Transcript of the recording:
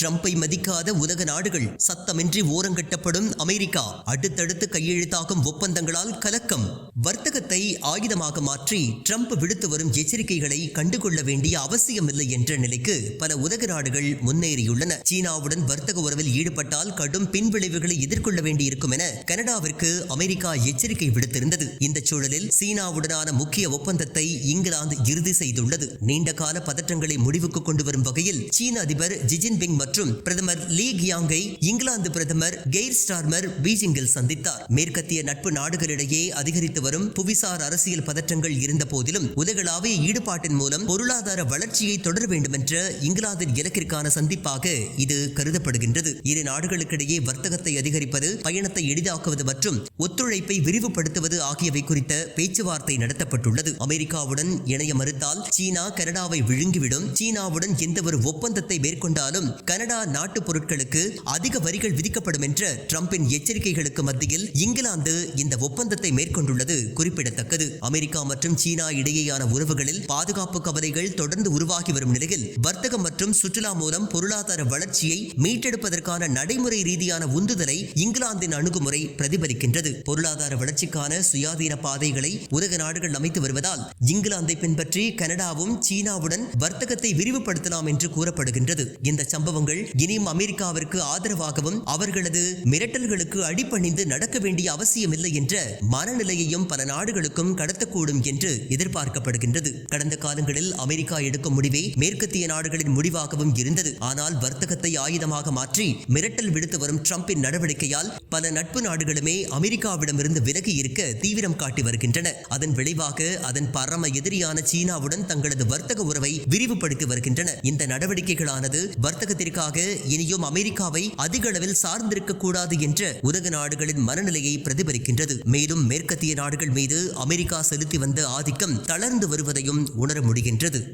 ட்ரம்பை மதிக்காத உலக நாடுகள், சத்தமின்றி ஓரங்கட்டப்படும் அமெரிக்கா, அடுத்தடுத்து கையெழுத்தாகும் ஒப்பந்தங்களால் கலக்கம். வர்த்தகத்தை ஆயுதமாக மாற்றி ட்ரம்ப் விடுத்து வரும் எச்சரிக்கைகளை கண்டுகொள்ள வேண்டிய அவசியமில்லை என்ற நிலைக்கு பல உலக நாடுகள் முன்னேறியுள்ளன. சீனாவுடன் வர்த்தக உறவில் ஈடுபட்டால் கடும் பின்விளைவுகளை எதிர்கொள்ள வேண்டியிருக்கும் என கனடாவிற்கு அமெரிக்கா எச்சரிக்கை விடுத்திருந்தது. இந்த சூழலில் சீனாவுடனான முக்கிய ஒப்பந்தத்தை இங்கிலாந்து இறுதி செய்துள்ளது. நீண்டகால பதற்றங்களை முடிவுக்கு கொண்டு வரும் வகையில் சீன அதிபர் ஜி ஜின்பிங் மற்றும் பிரதமர் லீ கியாங்கை இங்கிலாந்து பிரதமர் கெய்ர் ஸ்டார்மர் பீஜிங்கில் சந்தித்தார். மேற்கத்திய நட்பு நாடுகளிடையே அதிகரித்து வரும் புவிசார் அரசியல் பதற்றங்கள் இருந்த போதிலும் உலகளாவிய ஈடுபாட்டின் மூலம் பொருளாதார வளர்ச்சியை தொடர வேண்டும் என்ற இங்கிலாந்தின் இலக்கிற்கான சந்திப்பாக இது கருதப்படுகின்றது. இரு நாடுகளுக்கிடையே வர்த்தகத்தை அதிகரிப்பது, பயணத்தை எளிதாக்குவது மற்றும் ஒத்துழைப்பை விரிவுபடுத்துவது ஆகியவை குறித்த பேச்சுவார்த்தை நடத்தப்பட்டுள்ளது. அமெரிக்காவுடன் இணைய மறுத்தால் சீனா கனடாவை விழுங்கிவிடும். சீனாவுடன் எந்தவொரு ஒப்பந்தத்தை மேற்கொண்டாலும் கனடா நாட்டு பொருட்களுக்கு அதிக வரிகள் விதிக்கப்படும் என்ற ட்ரம்பின் எச்சரிக்கைகளுக்கு மத்தியில் இங்கிலாந்து இந்த ஒப்பந்தத்தை மேற்கொண்டுள்ளது குறிப்பிடத்தக்கது. அமெரிக்கா மற்றும் சீனா இடையேயான உறவுகளில் பாதுகாப்பு கவலைகள் தொடர்ந்து உருவாகி வரும் நிலையில் வர்த்தகம் மற்றும் சுற்றுலா மூலம் பொருளாதார வளர்ச்சியை மீட்டெடுப்பதற்கான நடைமுறை ரீதியான உந்துதலை இங்கிலாந்தின் அணுகுமுறை பிரதிபலிக்கின்றது. பொருளாதார வளர்ச்சிக்கான சுயாதீன பாதைகளை உலக நாடுகள் அமைத்து வருவதால் இங்கிலாந்தை பின்பற்றி கனடாவும் சீனாவுடன் வர்த்தகத்தை விரிவுபடுத்தலாம் என்று கூறப்படுகின்றது. இந்த சம்பவங்கள் இனியும் அமெரிக்காவிற்கு ஆதரவாகவும் அவர்களது மிரட்டல்களுக்கு அடிபணிந்து நடக்க வேண்டிய அவசியமில்லை என்ற மனநிலையையும் பல நாடுகளுக்கும் கடத்தக்கூடும் என்று எதிர்பார்க்கப்படுகின்றது. கடந்த காலங்களில் அமெரிக்கா எடுக்கும் முடிவே மேற்கத்திய நாடுகளின் முடிவாகவும் இருந்தது. ஆனால் வர்த்தகத்தை ஆயுதமாக மாற்றி மிரட்டல் விடுத்து வரும் ட்ரம்பின் நடவடிக்கையால் பல நட்பு நாடுகளுமே அமெரிக்காவிடமிருந்து விலகி இருக்க தீவிரம் காட்டி வருகின்றன. அதன் விளைவாக அதன் பரம எதிரியான சீனாவுடன் தங்களது வர்த்தக உறவை விரிவுபடுத்தி வருகின்றன. இந்த நடவடிக்கைகளானது வர்த்தகத்திற்காக இனியும் அமெரிக்காவை அதிக அளவில் சார்ந்திருக்க கூடாது என்ற உலக நாடுகளின் மனநிலையை பிரதிபலிக்கின்றது. மேலும் மேற்கத்திய நாடுகள் மீது அமெரிக்கா செலுத்தி வந்த ஆதிக்கம் தளர்ந்து வருவதையும் உணர முடிகின்றது.